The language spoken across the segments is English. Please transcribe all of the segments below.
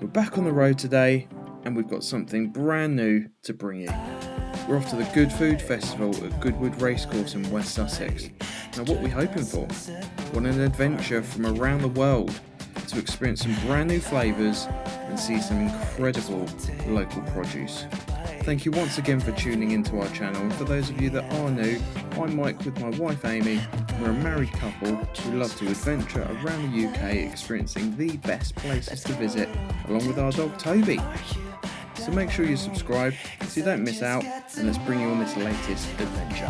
We're back on the road today and we've got something brand new to bring you. We're off to the Good Food Festival at Goodwood Racecourse in West Sussex. Now what are we hoping for? Want an adventure from around the world to experience some brand new flavours and see some incredible local produce. Thank you once again for tuning into our channel, and for those of you that are new, I'm Mike with my wife Aimee. We're a married couple who love to adventure around the UK, experiencing the best places to visit, along with our dog Toby. So make sure you subscribe so you don't miss out, and let's bring you on this latest adventure.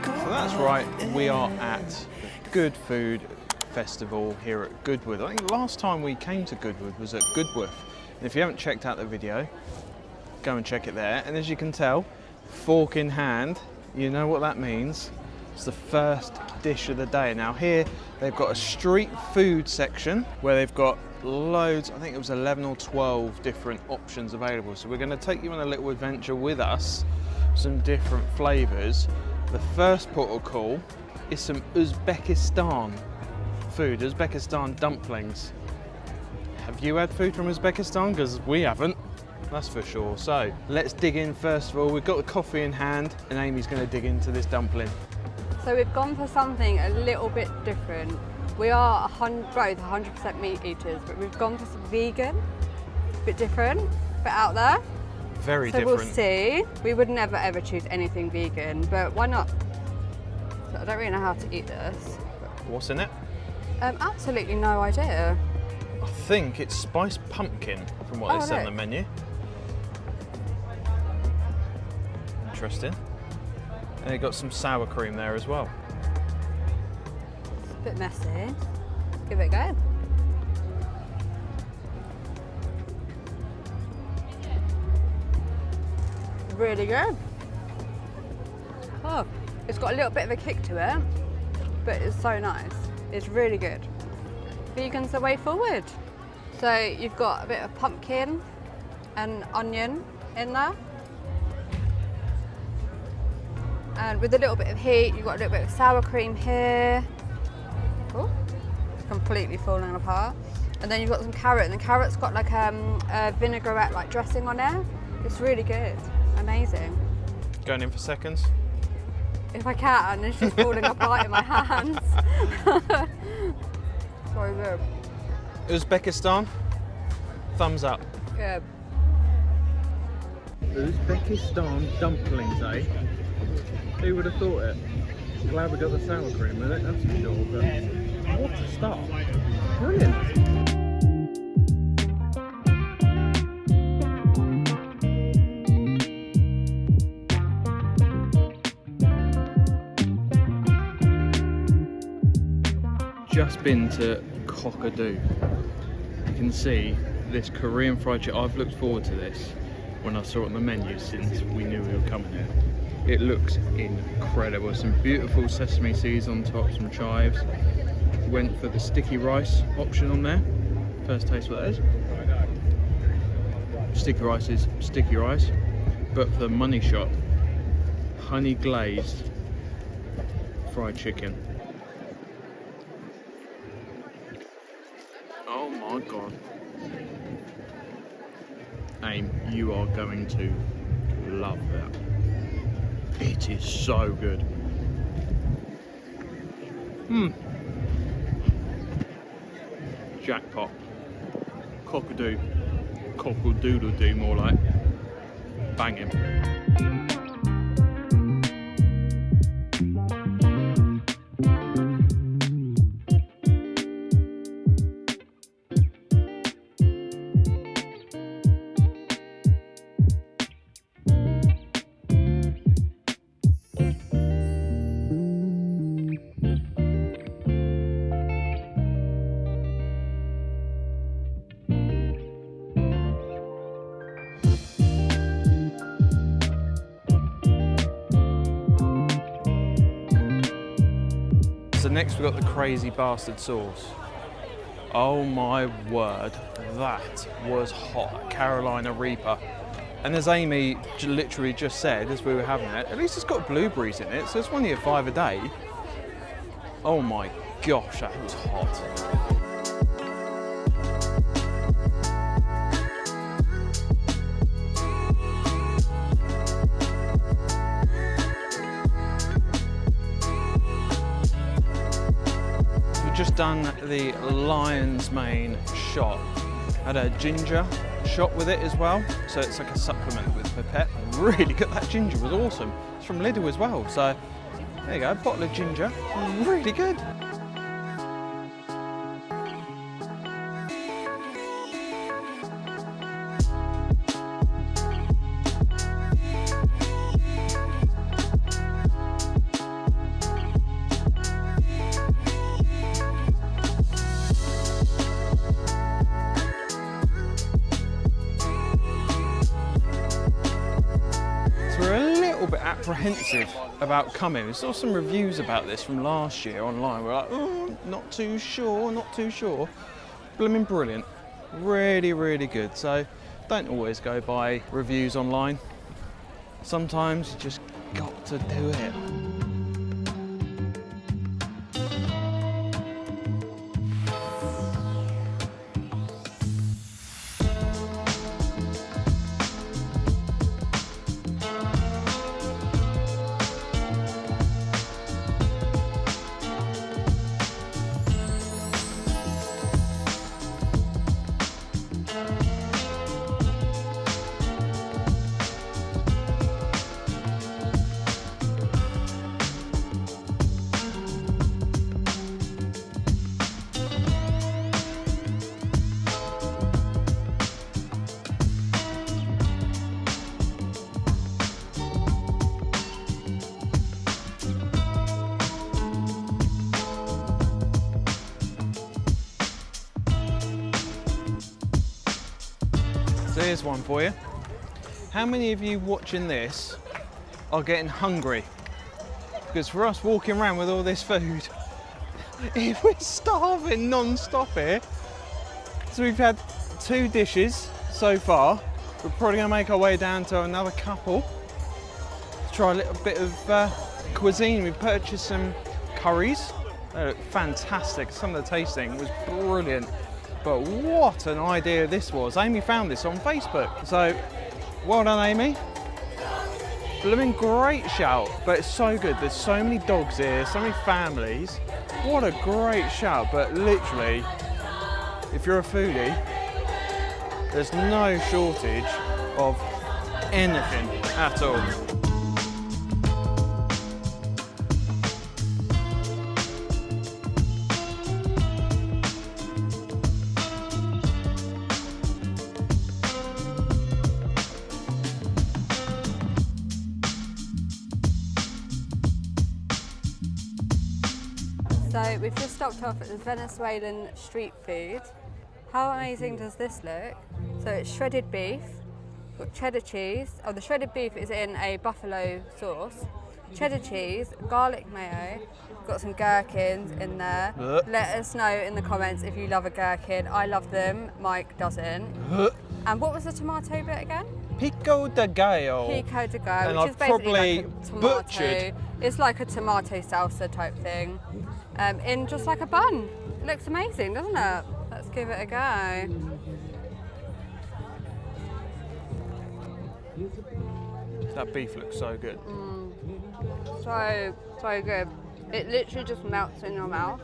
So that's right, we are at the Good Food Festival here at Goodwood. I think the last time we came to Goodwood was at Goodwood. And if you haven't checked out the video, go and check it there. And as you can tell, fork in hand, you know what that means. It's the first dish of the day. Now here, they've got a street food section where they've got loads, I think it was 11 or 12 different options available. So we're going to take you on a little adventure with us, some different flavours. The first port of call is some Uzbekistan food, Uzbekistan dumplings. Have you had food from Uzbekistan? Because we haven't, that's for sure. So let's dig in first of all. We've got the coffee in hand and Amy's going to dig into this dumpling. So we've gone for something a little bit different. We are both 100% meat eaters, but we've gone for some vegan, a bit different, a bit out there. Very different. So we'll see. We would never ever choose anything vegan, but why not? So I don't really know how to eat this. What's in it? Absolutely no idea. I think it's spiced pumpkin from what they said on the menu. Interesting. And they've got some sour cream there as well. It's a bit messy. Give it a go. Really good. Oh, it's got a little bit of a kick to it, but it's so nice. It's really good. Vegan's the way forward. So you've got a bit of pumpkin and onion in there. And with a little bit of heat, you've got a little bit of sour cream here. Oh, it's completely falling apart. And then you've got some carrot, and the carrot's got like a vinaigrette like dressing on it. It's really good. Amazing. Going in for seconds? If I can, it's just falling apart in my hands. Sorry, good. Uzbekistan, thumbs up. Good. Uzbekistan dumplings, eh? Who would have thought it? Glad we got the sour cream with it, that's for sure, but what a start. Brilliant. Just been to Cockadoo. You can see this Korean fried chicken. I've looked forward to this when I saw it on the menu since we knew we were coming here. It looks incredible. Some beautiful sesame seeds on top, some chives. Went for the sticky rice option on there. First taste what that is. Sticky rice is sticky rice, but for the money shot, honey glazed fried chicken. Oh my god. Aim, you are going to love that. It is so good. Jackpot. Cockadoo. Cockle-doodle-doo more like. Banging. So next we've got the crazy bastard sauce. Oh my word, that was hot. Carolina Reaper. And as Amy literally just said as we were having it, at least it's got blueberries in it, so it's only a 5 a day. Oh my gosh, that was hot. Just done the lion's mane shot. Had a ginger shot with it as well, so it's like a supplement with pipette. Really good. That ginger was awesome. It's from Lidl as well, so there you go, a bottle of ginger, really good. Apprehensive about coming. We saw some reviews about this from last year online. We're like, oh, not too sure. Blooming brilliant. Really, really good. So don't always go by reviews online. Sometimes you just got to do it. So here's one for you. How many of you watching this are getting hungry? Because for us walking around with all this food, if we're starving non-stop here. So we've had 2 dishes so far. We're probably going to make our way down to another couple. Try a little bit of cuisine. We purchased some curries. They look fantastic. Some of the tasting was brilliant. But what an idea this was. Amy found this on Facebook. So, well done, Amy. Blooming great shout, but it's so good. There's so many dogs here, so many families. What a great shout, but literally, if you're a foodie, there's no shortage of anything at all. So we've just stopped off at the Venezuelan street food. How amazing does this look? So it's shredded beef, got cheddar cheese. Oh, the shredded beef is in a buffalo sauce. Cheddar cheese, garlic mayo, got some gherkins in there. Let us know in the comments if you love a gherkin. I love them, Mike doesn't. And what was the tomato bit again? Pico de gallo. Pico de gallo, and which I've is basically probably like a tomato. butchered. It's like a tomato salsa type thing, in just like a bun. It looks amazing, doesn't it? Let's give it a go. That beef looks so good. So good. It literally just melts in your mouth.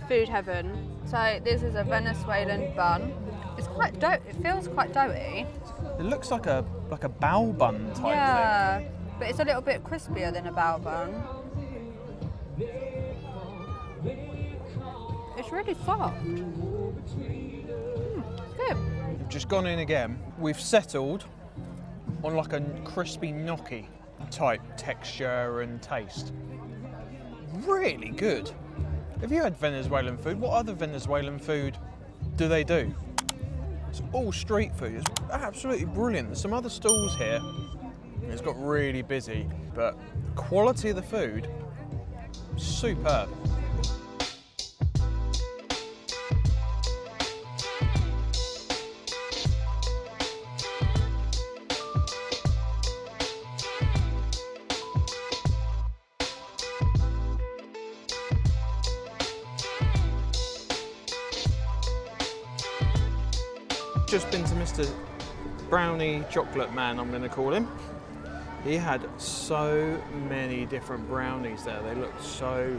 food heaven. So this is a Venezuelan bun. It's quite dough. It feels quite doughy. It looks like a bao bun type thing. Yeah, but it's a little bit crispier than a bao bun. It's really soft. It's good. We've just gone in again. We've settled on like a crispy gnocchi type texture and taste. Really good. Have you had Venezuelan food? What other Venezuelan food do they do? It's all street food. It's absolutely brilliant. There's some other stalls here. It's got really busy, but quality of the food, superb. Just been to Mr. Brownie Chocolate Man, I'm going to call him. He had so many different brownies there. They looked so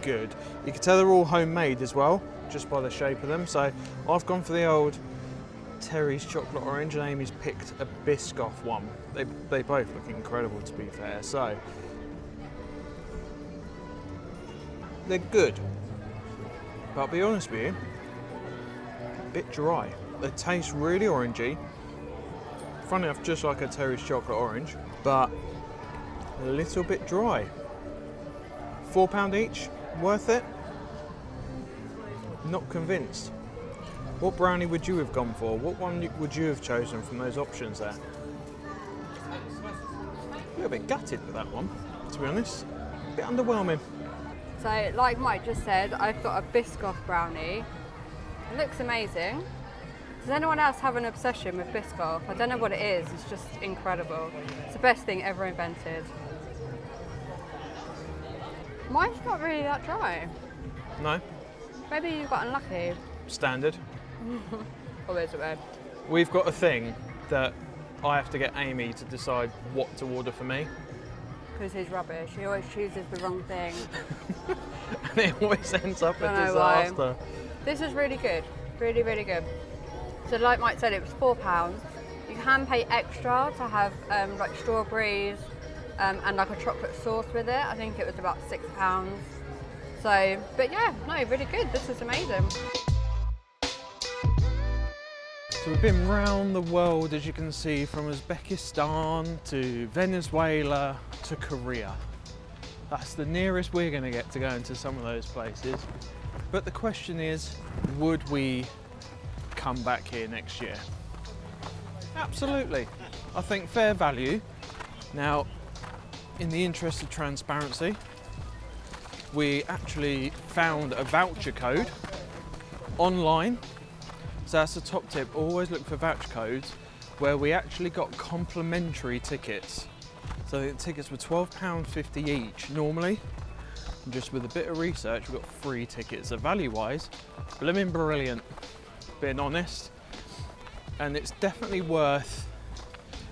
good. You can tell they're all homemade as well, just by the shape of them. So I've gone for the old Terry's Chocolate Orange, and Amy's picked a Biscoff one. They both look incredible, to be fair. So they're good, but I'll be honest with you, a bit dry. They taste really orangey. Funny enough, just like a Terry's Chocolate Orange, but a little bit dry. £4 each, worth it? Not convinced. What brownie would you have gone for? What one would you have chosen from those options there? A little bit gutted with that one, to be honest. A bit underwhelming. So, like Mike just said, I've got a Biscoff brownie. It looks amazing. Does anyone else have an obsession with Biscoff? I don't know what it is, it's just incredible. It's the best thing ever invented. Mine's not really that dry. No? Maybe you got unlucky. Standard. Or is it red? We've got a thing that I have to get Amy to decide what to order for me. Because he's rubbish. He always chooses the wrong thing. And it always ends up a Don't know why. disaster. This is really good. Really, really good. So like Mike said, it was £4. You can pay extra to have like strawberries and like a chocolate sauce with it. I think it was about £6. So, but yeah, no, really good. This is amazing. So we've been round the world, as you can see, from Uzbekistan to Venezuela to Korea. That's the nearest we're going to get to going to some of those places. But the question is, would we come back here next year? Absolutely. I think fair value. Now, in the interest of transparency, we actually found a voucher code online. So that's the top tip, always look for voucher codes where we actually got complimentary tickets. So the tickets were £12.50 each normally. And just with a bit of research, we got free tickets. So value-wise, blimmin' brilliant, being honest. And it's definitely worth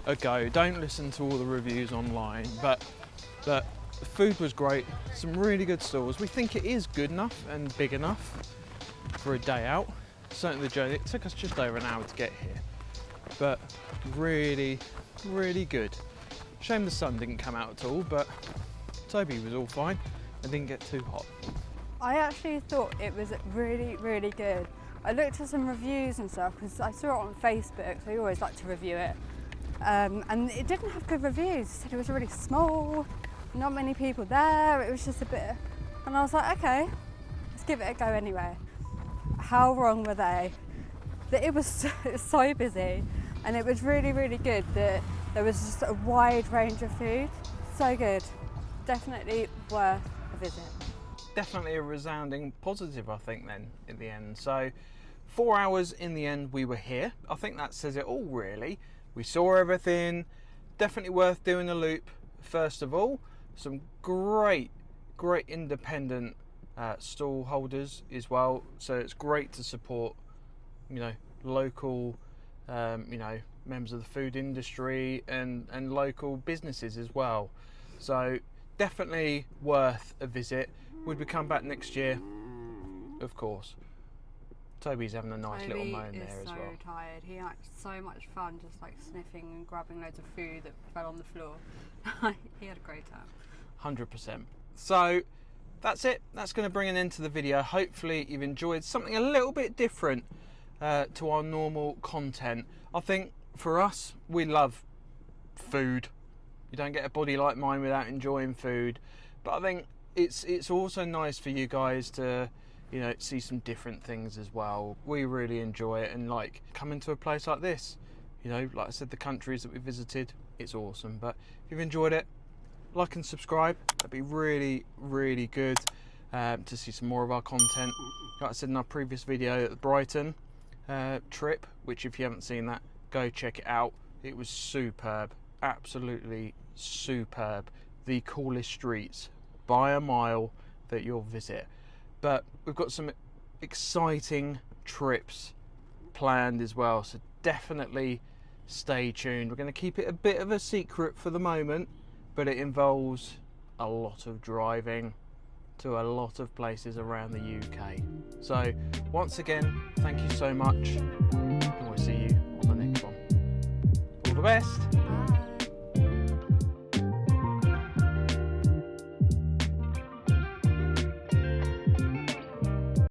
a go. Don't listen to all the reviews online, but the food was great. Some really good stalls. We think it is good enough and big enough for a day out. Certainly the journey, it took us just over an hour to get here, but really, really good. Shame the sun didn't come out at all, but Toby was all fine and didn't get too hot. I actually thought it was really, really good. I looked at some reviews and stuff because I saw it on Facebook, so I always like to review it. And it didn't have good reviews. It said it was really small, not many people there, it was just a bit, and I was like, okay, let's give it a go anyway. How wrong were they? That it was so busy, and it was really, really good that there was just a wide range of food. So good. Definitely worth a visit. Definitely a resounding positive, I think, then, in the end. So 4 hours in the end we were here. I think that says it all, really. We saw everything. Definitely worth doing a loop, first of all. Some great independent stall holders as well. So it's great to support, you know, local, you know, members of the food industry and local businesses as well. So definitely worth a visit. Would we come back next year? of course. Toby's having a nice little moan there as well. Toby is so tired. He had so much fun just like sniffing and grabbing loads of food that fell on the floor. He had a great time. 100%. So that's it. That's going to bring an end to the video. Hopefully you've enjoyed something a little bit different to our normal content. I think for us, we love food. You don't get a body like mine without enjoying food. But I think it's also nice for you guys to, you know, see some different things as well. We really enjoy it, and like coming to a place like this, you know, like I said, the countries that we visited, it's awesome. But if you've enjoyed it, like and subscribe. That'd be really, really good to see some more of our content. Like I said in our previous video, the Brighton trip, which if you haven't seen that, go check it out. It was superb, absolutely superb. The coolest streets by a mile that you'll visit. But we've got some exciting trips planned as well, so definitely stay tuned. We're going to keep it a bit of a secret for the moment, but it involves a lot of driving to a lot of places around the UK. So once again, thank you so much, and we'll see you on the next one. All the best.